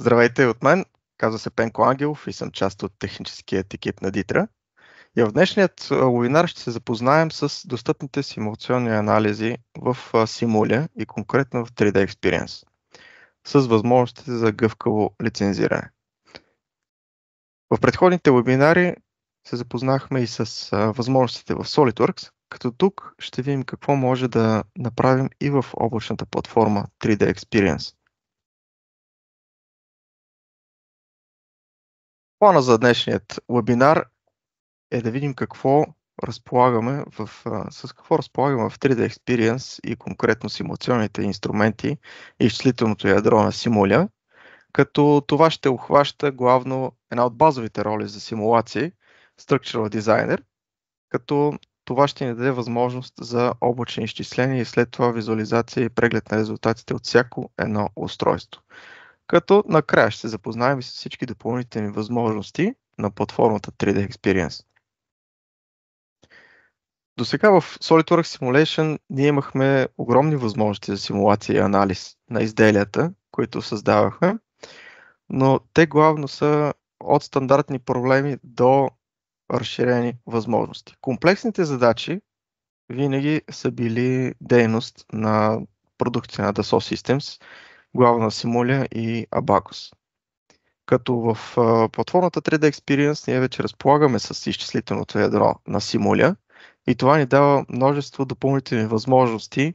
Здравейте от мен, казва се Пенко Ангелов и съм част от техническият екип на Дитра. И в днешният вебинар ще се запознаем с достъпните симулационни анализи в Simulya и конкретно в 3D Experience, с възможностите за гъвкаво лицензиране. В предходните вебинари се запознахме и с възможностите в SolidWorks, като тук ще видим какво може да направим и в облачната платформа 3D Experience. Плана за днешният вебинар е да видим с какво разполагаме в 3D Experience и конкретно симулационните инструменти и изчислителното ядро на Simulya, като това ще обхваща главно една от базовите роли за симулации, Structural Designer, като това ще ни даде възможност за облачни изчисления и след това визуализация и преглед на резултатите от всяко едно устройство. Като накрая ще се запознаем и с всички допълнителни възможности на платформата 3D Experience. До сега в SolidWorks Simulation ние имахме огромни възможности за симулация и анализ на изделията, които създавахме, но те главно са от стандартни проблеми до разширени възможности. Комплексните задачи винаги са били дейност на продукция на Dassault Systems, главно на Simulya и Abaqus. Като в платформата 3D Experience ние вече разполагаме с изчислителното ядро на Simulya и това ни дава множество допълнителни възможности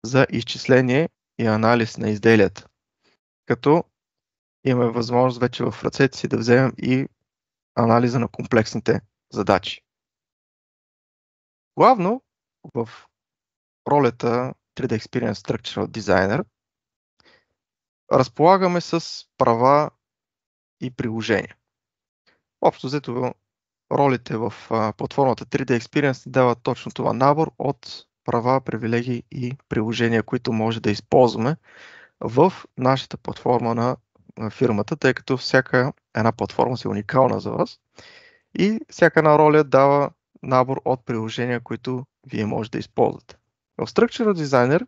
за изчисление и анализ на изделията. Като имаме възможност вече в ръцете си да вземем и анализа на комплексните задачи. Главно в ролята 3D Experience Structural Designer разполагаме с права и приложения. Общо взето ролите в платформата 3D Experience ни дават точно това набор от права, привилегии и приложения, които може да използваме в нашата платформа на фирмата, тъй като всяка една платформа е уникална за вас и всяка една роля дава набор от приложения, които вие може да използвате. В Structural Designer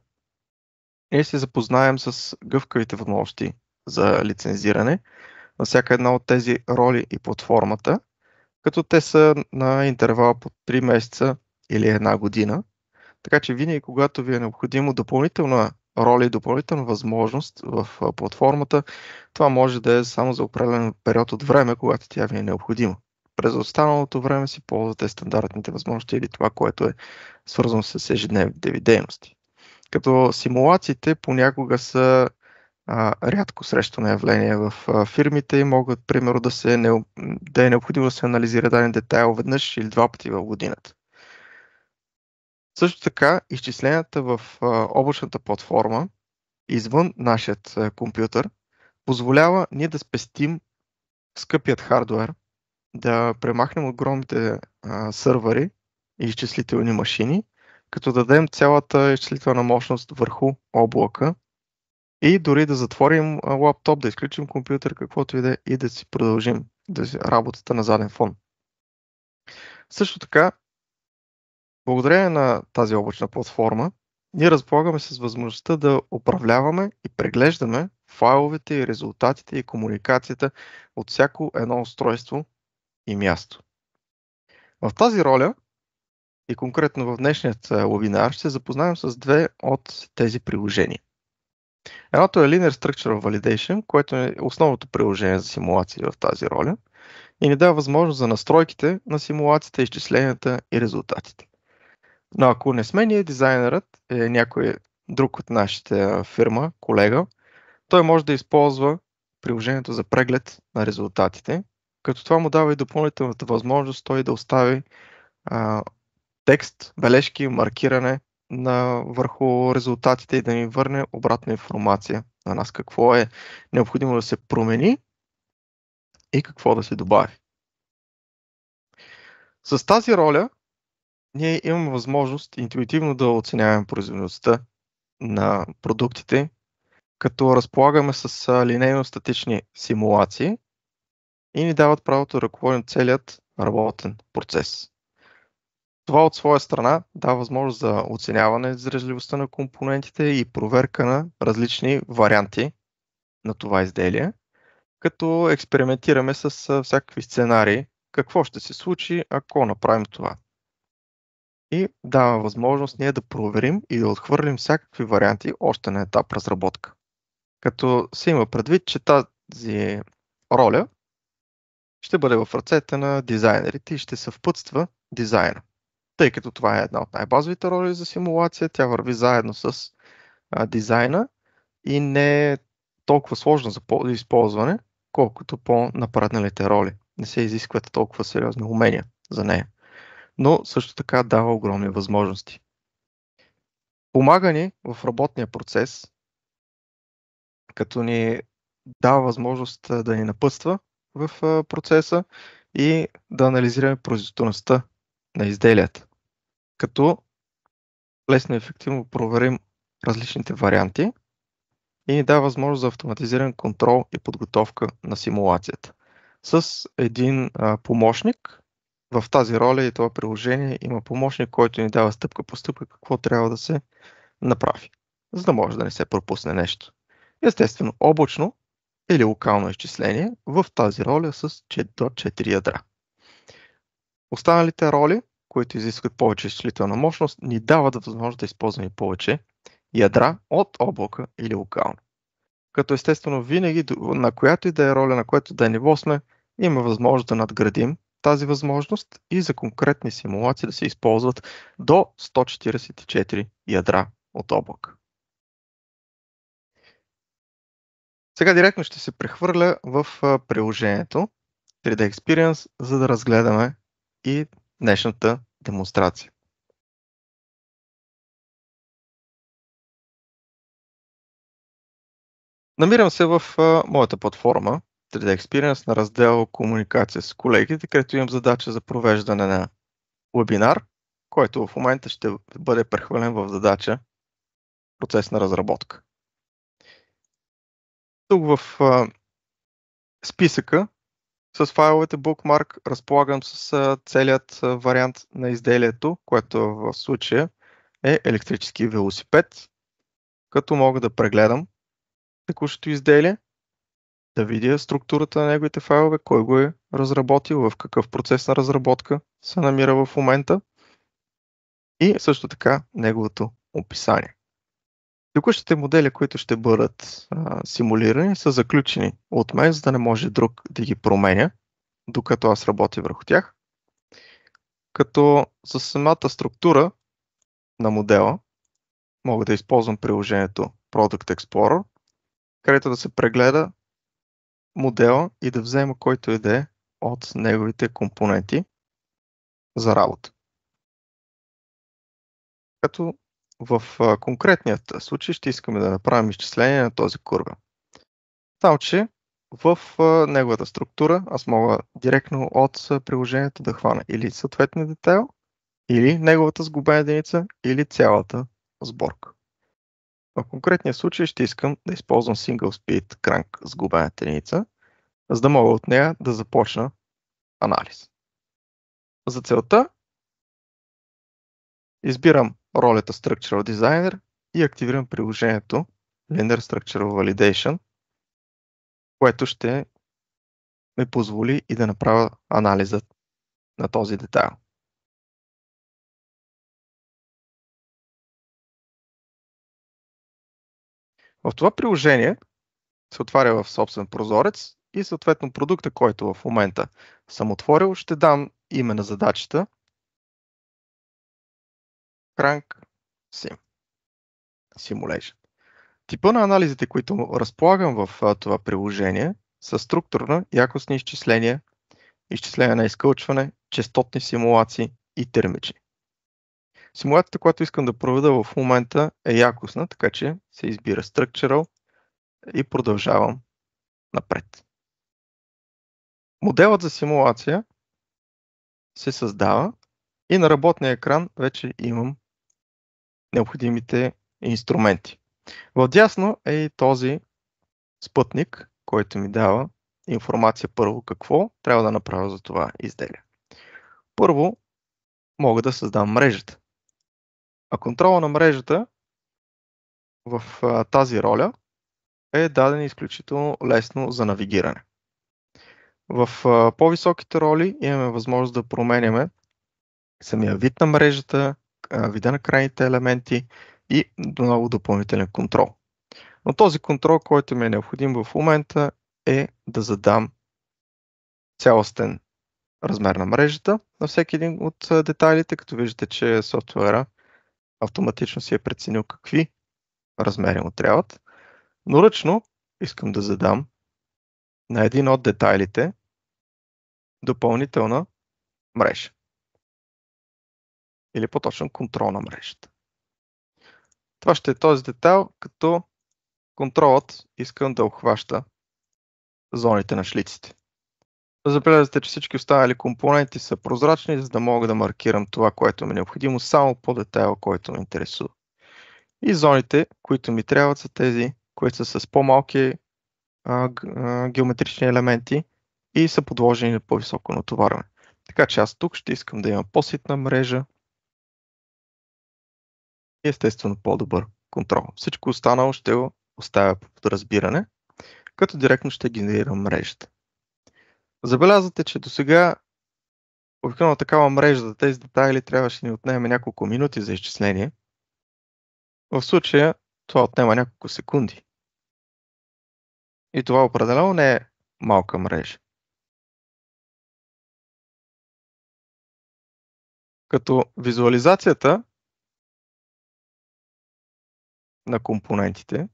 ние се запознаем с гъвкавите възможности за лицензиране на всяка една от тези роли и платформата, като те са на интервал по 3 месеца или 1 година. Така че винаги, когато ви е необходимо допълнителна роля и допълнителна възможност в платформата, това може да е само за определен период от време, когато тя ви е необходима. През останалото време си ползвате стандартните възможности или това, което е свързано с ежедневните ви дейности. Като симулациите понякога са рядко срещано явление в фирмите и могат, примерно, да е необходимо да се анализира даден детайл веднъж или 2 пъти в годината. Също така, изчисленията в облачната платформа, извън нашият компютър, позволява ние да спестим скъпият хардуер, да премахнем огромните сървъри и изчислителни машини, като дадем цялата изчислителна мощност върху облака и дори да затворим лаптоп, да изключим компютър, каквото и да е, и да си продължим работата на заден фон. Също така, благодарение на тази облачна платформа, ние разполагаме с възможността да управляваме и преглеждаме файловете и резултатите и комуникацията от всяко едно устройство и място. В тази роля и конкретно в днешният вебинар ще се запознаем с две от тези приложения. Едното е Linear Structural Validation, което е основното приложение за симулации в тази роля и ни дава възможност за настройките на симулацията, изчисленията и резултатите. Но ако не сме ние дизайнерът, е някой друг от нашата фирма, колега, той може да използва приложението за преглед на резултатите, като това му дава и допълнителната възможност той да остави текст, бележки, маркиране върху резултатите и да ни върне обратна информация на нас, какво е необходимо да се промени и какво да се добави. С тази роля ние имаме възможност интуитивно да оценяваме производителността на продуктите, като разполагаме с линейно-статични симулации и ни дават правото да ръководим целият работен процес. Това от своя страна дава възможност за оценяване на издръжливостта на компонентите и проверка на различни варианти на това изделие, като експериментираме с всякакви сценарии, какво ще се случи, ако направим това. И дава възможност ние да проверим и да отхвърлим всякакви варианти още на етап разработка. Като се има предвид, че тази роля ще бъде в ръцете на дизайнерите и ще съвпътства дизайна. Тъй като това е една от най-базовите роли за симулация, тя върви заедно с дизайна и не е толкова сложна за използване, колкото по-напредналите роли. Не се изискват толкова сериозни умения за нея. Но също така дава огромни възможности. Помага ни в работния процес, като ни дава възможност да ни напътства в процеса и да анализираме производителността на изделията, като лесно и ефективно проверим различните варианти и ни дава възможност за автоматизиран контрол и подготовка на симулацията. С един помощник, в тази роля и това приложение има помощник, който ни дава стъпка по стъпка какво трябва да се направи, за да може да не се пропусне нещо. Естествено, облачно или локално изчисление в тази роля с до 4 ядра. Останалите роли, които изискват повече изчислителна мощност, ни дават възможност да използваме повече ядра от облака или локално. Като естествено винаги на която и да е роля, на което да е ниво сме, има възможност да надградим тази възможност и за конкретни симулации да се използват до 144 ядра от облак. Сега директно ще се прехвърля в приложението 3D Experience, за да разгледаме и днешната демонстрация. Намирам се в моята платформа 3D Experience на раздел комуникация с колегите, където имам задача за провеждане на вебинар, който в момента ще бъде прехвърлен в задача процес на разработка. Тук в списъка с файловете Bookmark разполагам с целият вариант на изделието, което в случая е електрически велосипед, като мога да прегледам текущото изделие, да видя структурата на неговите файлове, кой го е разработил, в какъв процес на разработка се намира в момента и също така неговото описание. Текущите модели, които ще бъдат симулирани, са заключени от мен, за да не може друг да ги променя, докато аз работя върху тях. Като за самата структура на модела мога да използвам приложението Product Explorer, където да се прегледа модела и да взема който и да е от неговите компоненти за работа. Като в конкретният случай ще искаме да направим изчисление на този курва. Само че в неговата структура аз мога директно от приложението да хвана или съответния детайл, или неговата сглобена единица, или цялата сборка. В конкретния случай ще искам да използвам Single Speed Crank сглобената единица, за да мога от нея да започна анализ. За целта избирам ролята Structural Designer и активирам приложението Linear Structural Validation, което ще ми позволи и да направя анализът на този детайл. В това приложение се отваря в собствен прозорец и съответно продукта, който в момента съм отворил, ще дам име на задачата Crank Simulation. Типа на анализите, които разполагам в това приложение, са структурна, якостни изчисления, изчисления на изкълчване, честотни симулации и термични. Симулацията, която искам да проведа в момента е якостна, така че се избира Structural и продължавам напред. Моделът за симулация се създава и на работния екран вече имам необходимите инструменти. Вдясно е и този спътник, който ми дава информация първо какво трябва да направя за това изделие. Първо мога да създам мрежата. А контрола на мрежата в тази роля е даден изключително лесно за навигиране. В по-високите роли имаме възможност да променяме самия вид на мрежата, вида на крайните елементи и много допълнителен контрол. Но този контрол, който ми е необходим в момента, е да задам цялостен размер на мрежата на всеки един от детайлите, като виждате, че софтуера автоматично си е преценил какви размери му трябват. Но ръчно искам да задам на един от детайлите допълнителна мрежа. Или по-точно контрол на мрежата. Това ще е този детайл, като контролът искам да обхваща зоните на шлиците. Забелязате, че всички останали компоненти са прозрачни, за да мога да маркирам това, което ми е необходимо, само по детайла, който ме интересува. И зоните, които ми трябват, са тези, които са с по-малки геометрични елементи и са подложени на по-високо натоварване. Така че аз тук ще искам да имам по-ситна мрежа и естествено по-добър контрол. Всичко останало ще го оставя по подразбиране, като директно ще генерирам мрежата. Забелязвате, че до сега обикновено такава мрежа за тези детайли трябваше да ни отнеме няколко минути за изчисление. В случая това отнема няколко секунди. И това определено не е малка мрежа. Като визуализацията на компонентите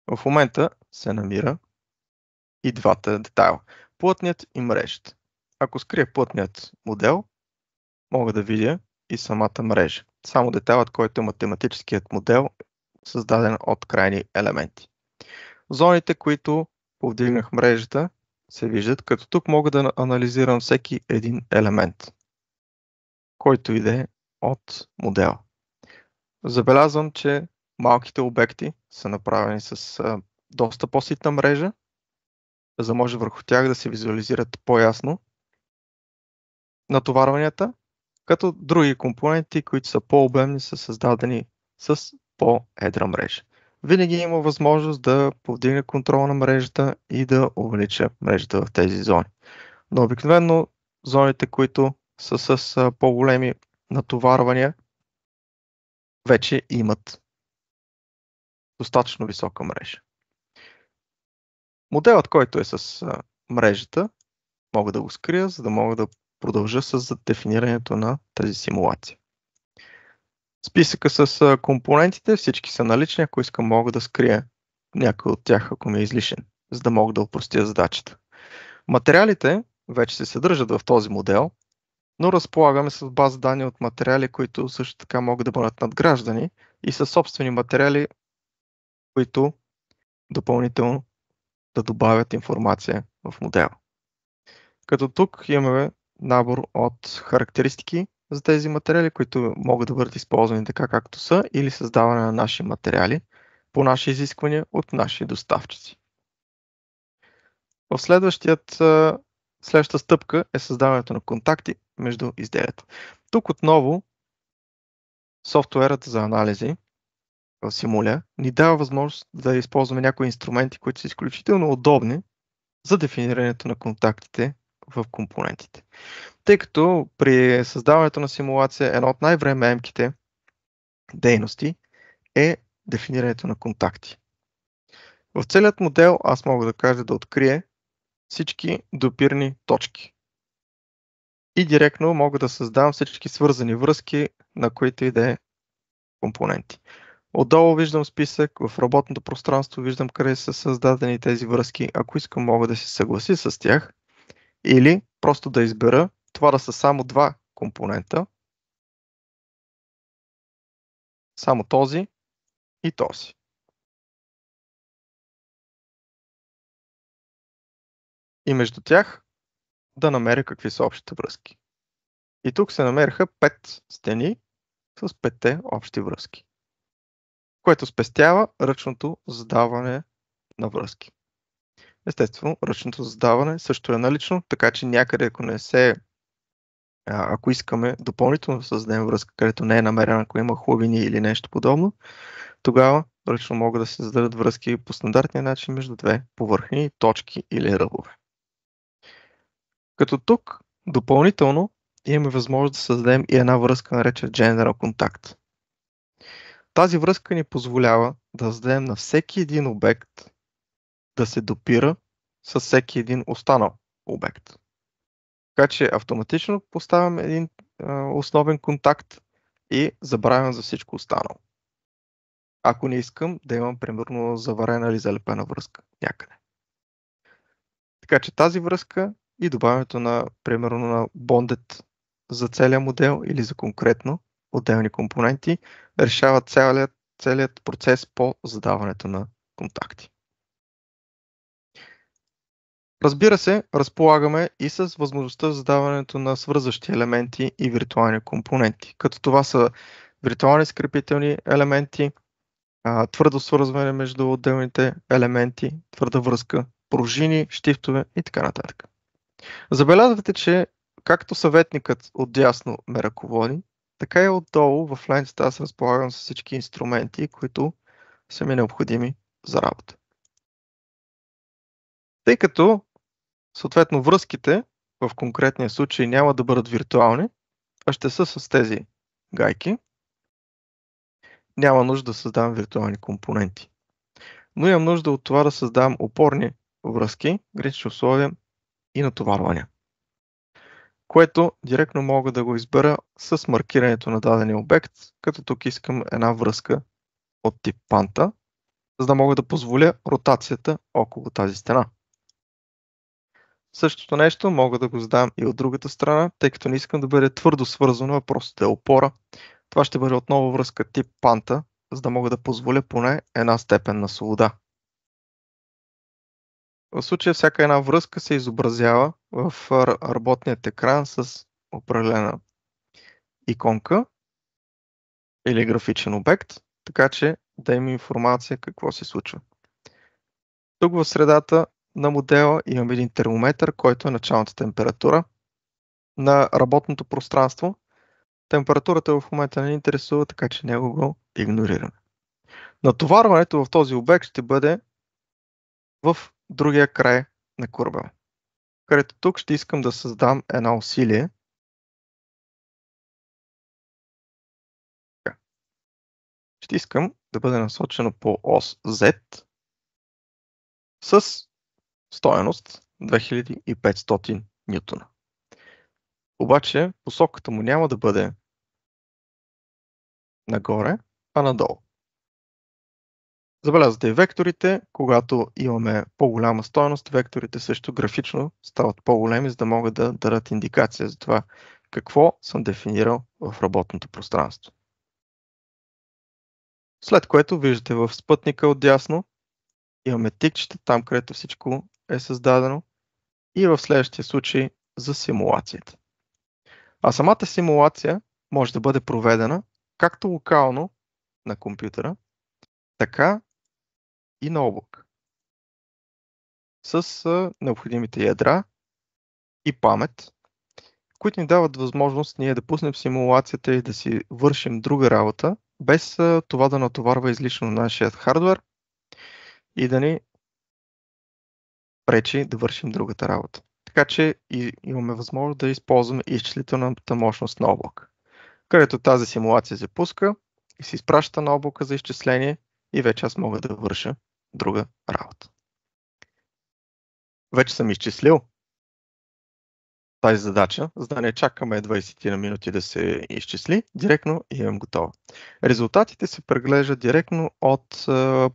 в момента се намира и двата детайла. Плътният и мрежата. Ако скрия плътният модел, мога да видя и самата мрежа. Само детайлът, който е математическият модел, създаден от крайни елементи. Зоните, които повдигнах мрежата, се виждат, като тук мога да анализирам всеки един елемент, който иде от модела. Забелязвам, че малките обекти са направени с доста по-ситна мрежа, за да може върху тях да се визуализират по-ясно натоварванията, като други компоненти, които са по-обемни, са създадени с по-едра мрежа. Винаги има възможност да повдигне контрол на мрежата и да увелича мрежата в тези зони. Но обикновено зоните, които са с по-големи натоварвания, вече имат достатъчно висока мрежа. Моделът, който е с мрежата, мога да го скрия, за да мога да продължа с дефинирането на тази симулация. Списъка с компонентите, всички са налични, ако искам мога да скрия някой от тях, ако ми е излишен, за да мога да упростя задачата. Материалите вече се съдържат в този модел, но разполагаме с база данни от материали, които също така могат да бъдат надграждани и са собствени материали, които допълнително да добавят информация в модела. Като тук имаме набор от характеристики за тези материали, които могат да бъдат използвани така както са или създаване на наши материали по наши изисквания от наши доставчици. В следващата стъпка е създаването на контакти между изделията. Тук отново софтуерът за анализи в Simula ни дава възможност да използваме някои инструменти, които са изключително удобни за дефинирането на контактите в компонентите. Тъй като при създаването на симулация едно от най-времеемките дейности е дефинирането на контакти. В целият модел аз мога да кажа да открие всички допирни точки. И директно мога да създам всички свързани връзки, на които и да е компоненти. Отдолу виждам списък, в работното пространство виждам къде са създадени тези връзки. Ако искам, мога да се съгласи с тях или просто да избера това да са само два компонента, само този и този. И между тях да намеря какви са общите връзки. И тук се намериха 5 стени с 5 общи връзки, което спестява ръчното задаване на връзки. Естествено, ръчното задаване също е налично, така че някъде, ако искаме допълнително да създадем връзка, където не е намерена, ако има хлабини или нещо подобно, тогава ръчно могат да се създадат връзки по стандартния начин между две повърхни точки или ръбове. Като тук допълнително имаме възможност да създадем и една връзка, наречена General Contact. Тази връзка ни позволява да зададем на всеки един обект да се допира с всеки един останал обект. Така че автоматично поставям един основен контакт и забравям за всичко останало. Ако не искам да имам, примерно, заварена или залепена връзка някъде. Така че тази връзка и добавянето на, примерно, на bonded за целия модел или за конкретно отделни компоненти решава целият процес по задаването на контакти. Разбира се, разполагаме и с възможността за задаването на свързващи елементи и виртуални компоненти, като това са виртуални скрепителни елементи, твърдо свързване между отделните елементи, твърда връзка, пружини, щифтове и така нататък. Забелязвате, че както съветникът отдясно ме ръководи, така и отдолу в ленцата аз разполагам с всички инструменти, които са ми необходими за работа. Тъй като съответно връзките в конкретния случай няма да бъдат виртуални, а ще са с тези гайки, няма нужда да създавам виртуални компоненти. Но имам нужда от това да създавам опорни връзки, гранични условия и натоварвания, което директно мога да го избера с маркирането на дадения обект, като тук искам една връзка от тип панта, за да мога да позволя ротацията около тази стена. Същото нещо мога да го задам и от другата страна, тъй като не искам да бъде твърдо свързано, а просто да е опора. Това ще бъде отново връзка тип панта, за да мога да позволя поне една степен на свобода. В случая всяка една връзка се изобразява в работният екран с определена иконка или графичен обект, така че да има информация какво се случва. Тук в средата на модела имам един термометър, който е началната температура на работното пространство. Температурата в момента не ни интересува, така че него го игнорираме. Натоварването в този обект ще бъде в другия край на курбела, където тук ще искам да създам едно усилие. Ще искам да бъде насочено по ос Z с стоеност 2500 нютона. Обаче посоката му няма да бъде нагоре, а надолу. Забелязвате и векторите, когато имаме по-голяма стоеност, векторите също графично стават по-големи, за да могат да дадат индикация за това какво съм дефинирал в работното пространство. След което виждате в спътника отдясно имаме тикчета, там където всичко е създадено и в следващия случай за симулацията. А самата симулация може да бъде проведена както локално на компютъра, така и на облак. С необходимите ядра и памет, които ни дават възможност ние да пуснем симулацията и да си вършим друга работа, без това да натоварва излишно нашия хардвер и да ни пречи да вършим другата работа. Така че имаме възможност да използваме изчислителната мощност на облак, където тази симулация се пуска и се изпраща на облака за изчисление и вече аз мога да върша друга работа. Вече съм изчислил тази задача, за да не чакаме 20 на минути да се изчисли, директно имам готова. Резултатите се преглеждат директно от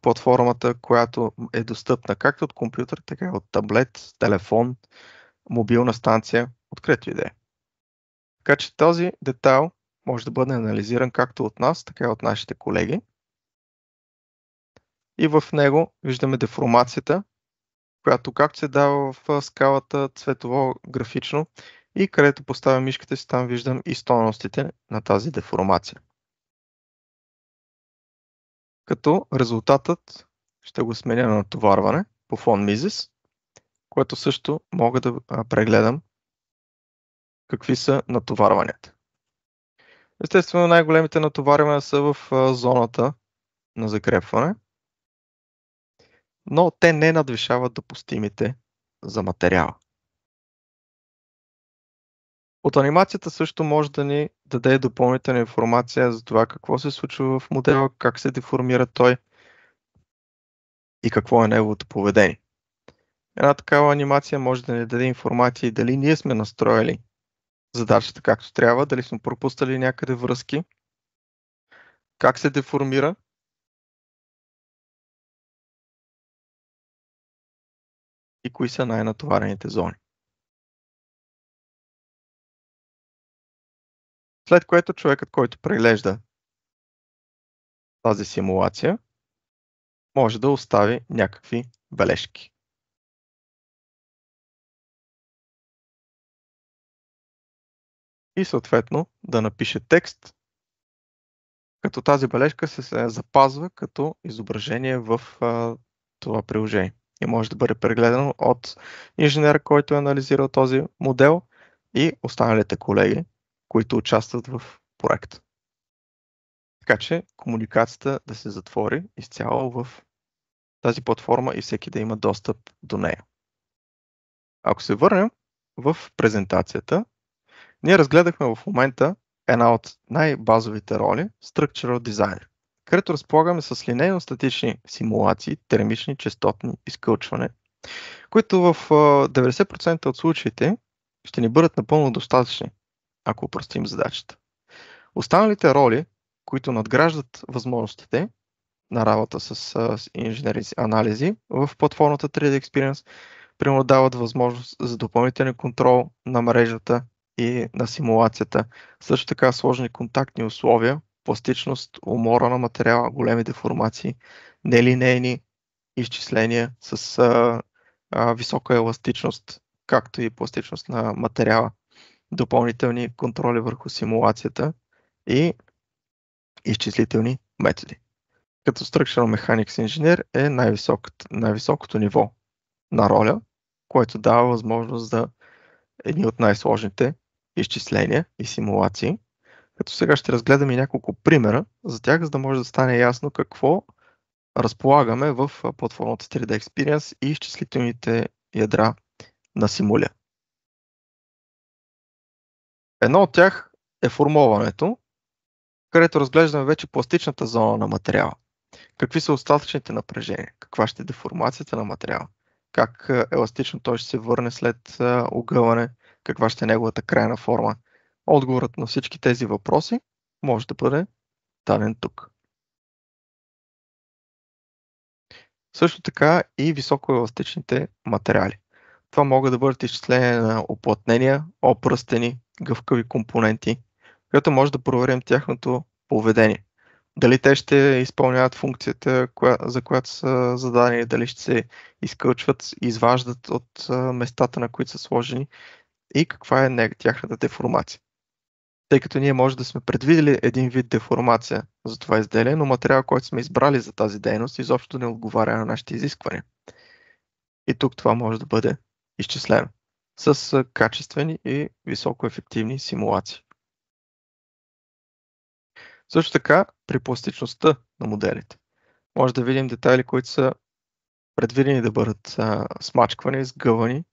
платформата, която е достъпна както от компютър, така и от таблет, телефон, мобилна станция, откъдето и да е. Така че този детайл може да бъде анализиран както от нас, така и от нашите колеги. И в него виждаме деформацията, която както се дава в скалата цветово графично и където поставя мишката си, там виждам и стойностите на тази деформация. Като резултатът ще го сменя на натоварване по фон Mises, което също мога да прегледам какви са натоварванията. Естествено, най-големите натоварвания са в зоната на закрепване, но те не надвишават допустимите за материала. От анимацията също може да ни даде допълнителна информация за това какво се случва в модела, как се деформира той и какво е неговото поведение. Една такава анимация може да ни даде информация и дали ние сме настроили задачата както трябва, дали сме пропуснали някъде връзки, как се деформира и кои са най-натоварените зони. След което човекът, който преглежда тази симулация, може да остави някакви бележки. И съответно да напише текст, като тази бележка се запазва като изображение в това приложение. И може да бъде прегледано от инженера, който е анализирал този модел и останалите колеги, които участват в проекта. Така че комуникацията да се затвори изцяло в тази платформа и всеки да има достъп до нея. Ако се върнем в презентацията, ние разгледахме в момента една от най-базовите роли – Structural Designer, където разполагаме с линейно-статични симулации, термични, честотни, изкълчване, които в 90% от случаите ще ни бъдат напълно достатъчни, ако упростим задачата. Останалите роли, които надграждат възможностите на работа с инженери анализи в платформата 3D Experience, примерно дават възможност за допълнителен контрол на мрежата и на симулацията. Също така сложни контактни условия, пластичност, умора на материала, големи деформации, нелинейни изчисления с висока еластичност, както и пластичност на материала, допълнителни контроли върху симулацията и изчислителни методи. Като Structural Mechanics инженер е най-високото ниво на роля, което дава възможност за едни от най-сложните изчисления и симулации. Като сега ще разгледаме няколко примера за тях, за да може да стане ясно какво разполагаме в платформата 3D Experience и изчислителните ядра на Симуля. Едно от тях е формоването, където разглеждаме вече пластичната зона на материала. Какви са остатъчните напрежения? Каква ще е деформацията на материала? Как еластично той ще се върне след огъване? Каква ще е неговата крайна форма? Отговорът на всички тези въпроси може да бъде даден тук. Също така и високоеластичните материали. Това могат да бъдат изчисления на уплътнения, опръстени, гъвкави компоненти, като може да проверим тяхното поведение. Дали те ще изпълняват функцията, за която са зададени, дали ще се изкълчват, изваждат от местата, на които са сложени и каква е тяхната деформация. Тъй като ние може да сме предвидели един вид деформация за това изделие, но материал, който сме избрали за тази дейност, изобщо не отговаря на нашите изисквания. И тук това може да бъде изчислено с качествени и високоефективни симулации. Също така, при пластичността на моделите може да видим детайли, които са предвидени да бъдат смачквани, сгъвани,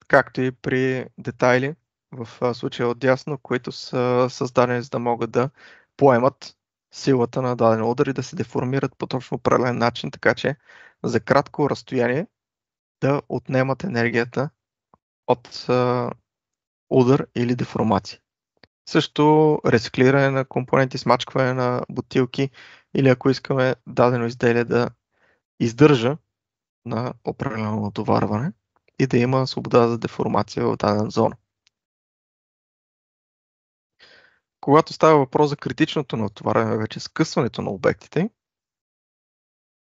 както и при детайли в случая отдясно, които са създадени за да могат да поемат силата на даден удар и да се деформират по точно определен начин, така че за кратко разстояние да отнемат енергията от удар или деформация. Също рециклиране на компоненти, смачкване на бутилки или ако искаме дадено изделие да издържа на определено натоварване и да има свобода за деформация в дадена зона. Когато става въпрос за критичното натоварване, вече скъсването на обектите,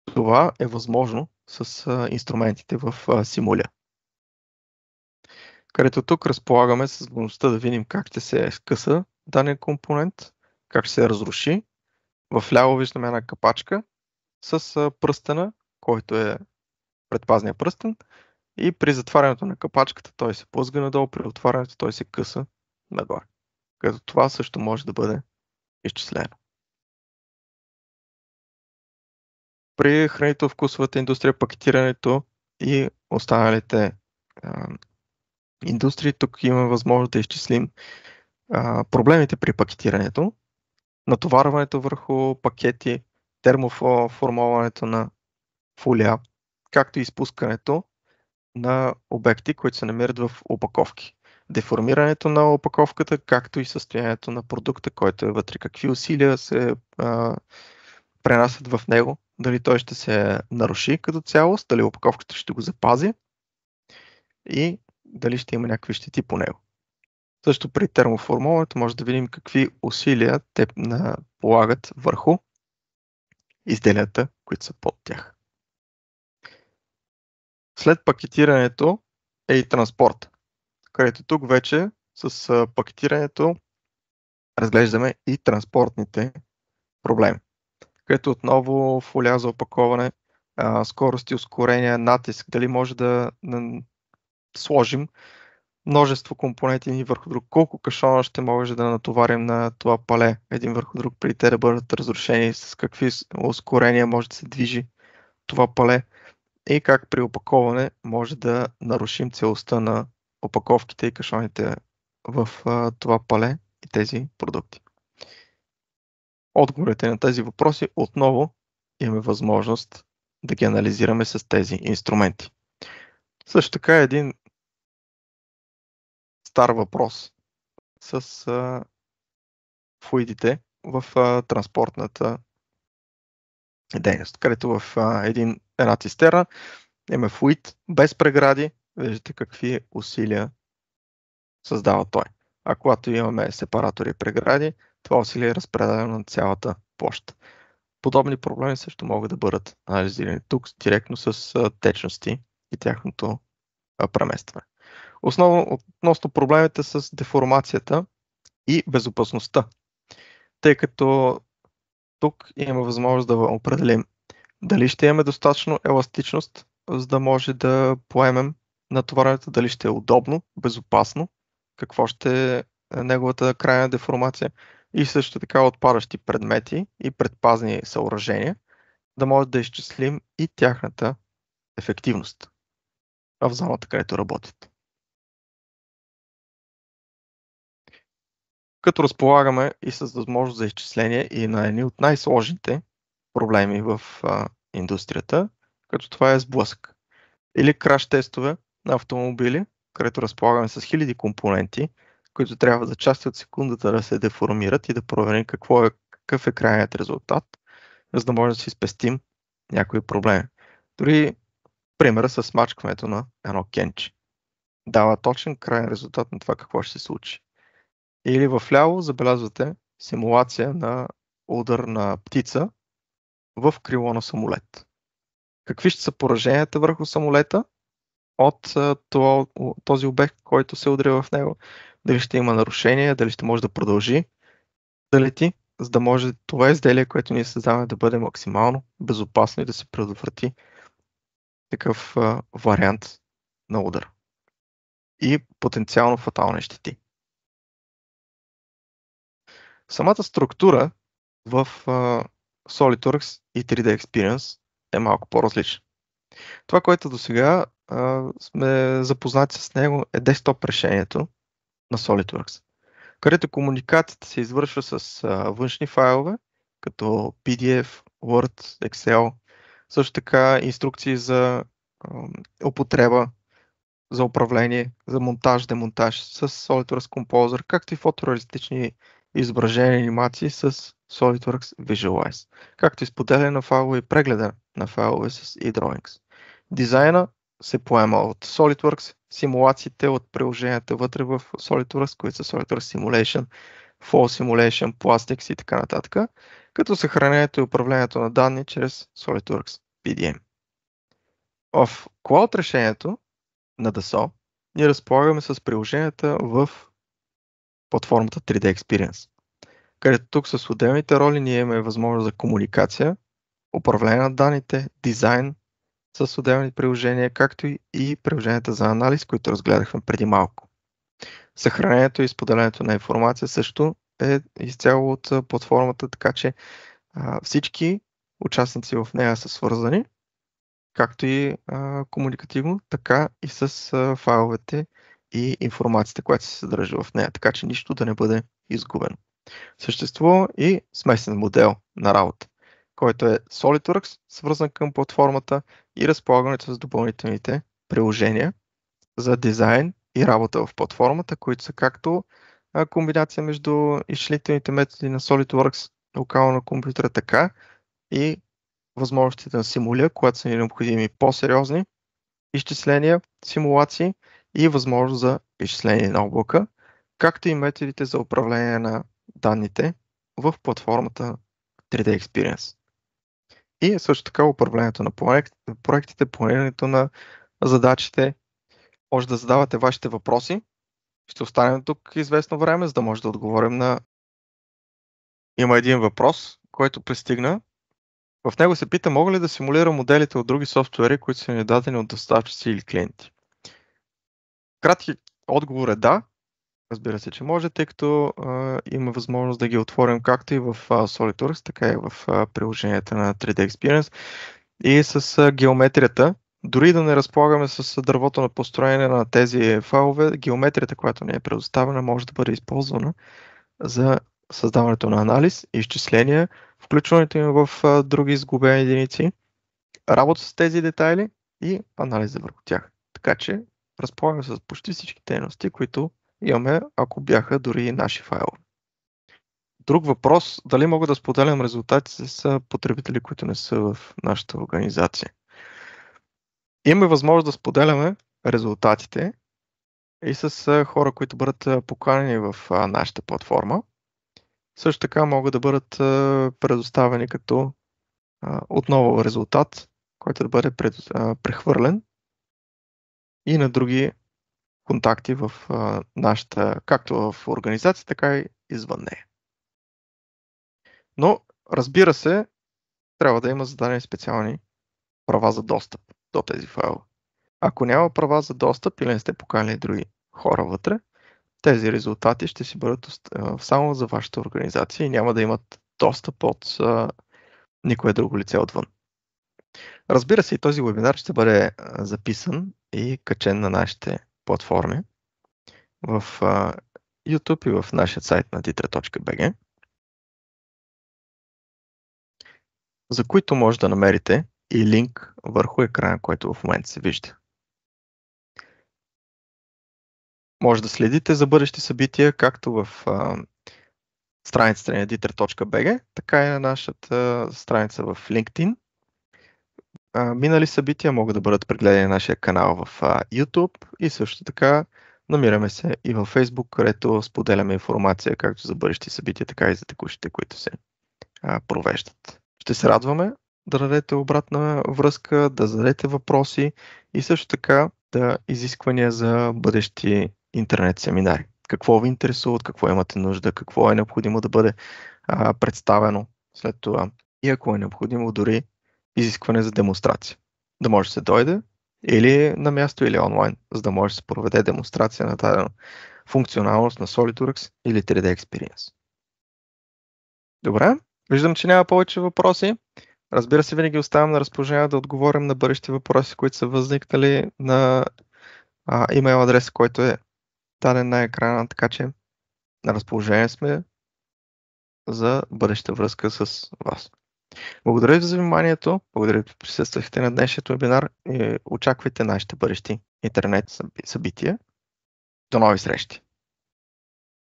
това е възможно с инструментите в Симуля. Където тук разполагаме с възможността да видим как ще се скъса даден компонент, как ще се разруши. В ляво виждаме една капачка с пръстена, който е предпазния пръстен, и при затварянето на капачката той се плъзга надолу, при отварянето той се къса нагоре. Като това също може да бъде изчислено. При хранително-вкусовата индустрия, пакетирането и останалите индустрии. Тук имаме възможност да изчислим проблемите при пакетирането, натоварването върху пакети, термоформоването на фолия, както и изпускането на обекти, които се намират в опаковки. Деформирането на опаковката, както и състоянието на продукта, който е вътре. Какви усилия се пренасят в него, дали той ще се наруши като цялост, дали опаковката ще го запази и дали ще има някакви щети по него. Също при термоформоването може да видим какви усилия те полагат върху изделията, които са под тях. След пакетирането е и транспорт, където тук вече с пакетирането разглеждаме и транспортните проблеми, където отново фолия за опаковане, скорост и ускорение, натиск, дали може да сложим множество компоненти един върху друг, колко кашона ще може да натоварим на това пале един върху друг, преди те да бъдат разрушени, с какви ускорения може да се движи това пале и как при опаковане може да нарушим целостта на опаковките и кашоните в това пале и тези продукти. Отговорите на тези въпроси отново имаме възможност да ги анализираме с тези инструменти. Също така е един стар въпрос с флуидите в транспортната дейност, където в една цистерна има флуид без прегради, виждате какви усилия създава той. А когато имаме сепаратори и прегради, това усилие е разпределено на цялата площ. Подобни проблеми също могат да бъдат анализирани тук директно с течности и тяхното преместване. Основно относно проблемите с деформацията и безопасността, тъй като тук имаме възможност да определим дали ще имаме достатъчно еластичност, за да може да поемем натоварването, дали ще е удобно, безопасно, какво ще е неговата крайна деформация и също така отпадащи предмети и предпазни съоръжения, да може да изчислим и тяхната ефективност в зоната, където работят. Като разполагаме и с възможност за изчисление и на едни от най-сложните проблеми в индустрията, като това е сблъсък. Или краш тестове на автомобили, където разполагаме с хиляди компоненти, които трябва за части от секундата да се деформират и да проверим какъв е крайният резултат, за да може да си спестим някои проблеми. Дори примера с смачкването на едно кенче дава точен крайен резултат на това какво ще се случи. Или вляво забелязвате симулация на удар на птица в крило на самолет. Какви ще са пораженията върху самолета от този обект, който се удря в него? Дали ще има нарушение, дали ще може да продължи да лети, за да може това изделие, което ние създаваме, да бъде максимално безопасно и да се предотврати такъв вариант на удар и потенциално фатални щети. Самата структура в SolidWorks и 3D Experience е малко по-различна. Това, което до сега сме запознати с него, е десктоп решението на SolidWorks, където комуникацията се извършва с външни файлове, като PDF, Word, Excel, също така инструкции за употреба, за управление, за монтаж, демонтаж с SolidWorks Composer, както и фотореалистични изображения и анимации с SolidWorks Visualize, както и споделяне на файлове и прегледа на файлове с eDrawings. Дизайна се поема от SolidWorks, симулациите от приложенията вътре в SolidWorks, които са SolidWorks Simulation, Fall Simulation, Plastics и така нататък, като съхранението и управлението на данни чрез SolidWorks PDM. В Cloud решението на Dassault ние разполагаме с приложенията в платформата 3D Experience, където тук с отделните роли ние имаме възможност за комуникация, управление на данните, дизайн с отделни приложения, както и приложенията за анализ, които разгледахме преди малко. Съхранението и споделянето на информация също е изцяло от платформата, така че всички участници в нея са свързани, както и комуникативно, така и с файловете и информацията, която се съдържа в нея, така че нищо да не бъде изгубено. Съществува и смесен модел на работа, който е SolidWorks, свързан към платформата и разполагането с допълнителните приложения за дизайн и работа в платформата, които са както комбинация между изчислителните методи на SolidWorks локално на компютъра, така и възможностите на симулия, когато са ни необходими по-сериозни изчисления, симулации и възможност за изчисление на облака, както и методите за управление на данните в платформата 3D Experience. И също така управлението на проектите, планирането на задачите. Може да задавате вашите въпроси. Ще останем тук известно време, за да може да отговорим на... Има един въпрос, който пристигна. В него се пита, мога ли да симулирам моделите от други софтуери, които са ни дадени от доставчици или клиенти? Кратки отговор е да. Разбира се, че може, тъй като има възможност да ги отворим както и в SolidWorks, така и в приложенията на 3D Experience и с геометрията. Дори да не разполагаме с дървото на построение на тези файлове, геометрията, която ни е предоставена, може да бъде използвана за създаването на анализ, изчисления, включването им в други изгубени единици, работа с тези детайли и анализа върху тях. Така че разполагаме с почти всички дейности, които имаме, ако бяха дори и наши файлове. Друг въпрос, дали мога да споделям резултати с потребители, които не са в нашата организация? Имаме възможност да споделяме резултатите и с хора, които бъдат поканени в нашата платформа. Също така могат да бъдат предоставени като отново резултат, който да бъде прехвърлен и на други контакти в нашата, както в организация, така и извън нея. Но, разбира се, трябва да има зададени специални права за достъп до тези файлове. Ако няма права за достъп или не сте поканили други хора вътре, тези резултати ще си бъдат само за вашата организация и няма да имат достъп от никое друго лице отвън. Разбира се, и този вебинар ще бъде записан и качен на нашите платформи в YouTube и в нашия сайт на ditra.bg, за които може да намерите и линк върху екрана, който в момента се вижда. Може да следите за бъдещи събития, както в страницата на ditra.bg, така и на нашата страница в LinkedIn. Минали събития могат да бъдат прегледани на нашия канал в YouTube и също така намираме се и във Facebook, където споделяме информация както за бъдещи събития, така и за текущите, които се провеждат. Ще се радваме да дадете обратна връзка, да зададете въпроси и също така да изисквания за бъдещи интернет семинари. Какво ви интересува, какво имате нужда, какво е необходимо да бъде представено след това и ако е необходимо дори изискване за демонстрация. Да може да се дойде или на място, или онлайн, за да може да се проведе демонстрация на дадена функционалност на SolidWorks или 3D Experience. Добре, виждам, че няма повече въпроси. Разбира се, винаги оставам на разположение да отговорим на бъдещи въпроси, които са възникнали на имейл адреса, който е даден на екрана, така че на разположение сме за бъдеща връзка с вас. Благодаря ви за вниманието, благодаря ви, че присъствахте на днешният вебинар и очаквайте нашите бъдещи интернет събития. До нови срещи!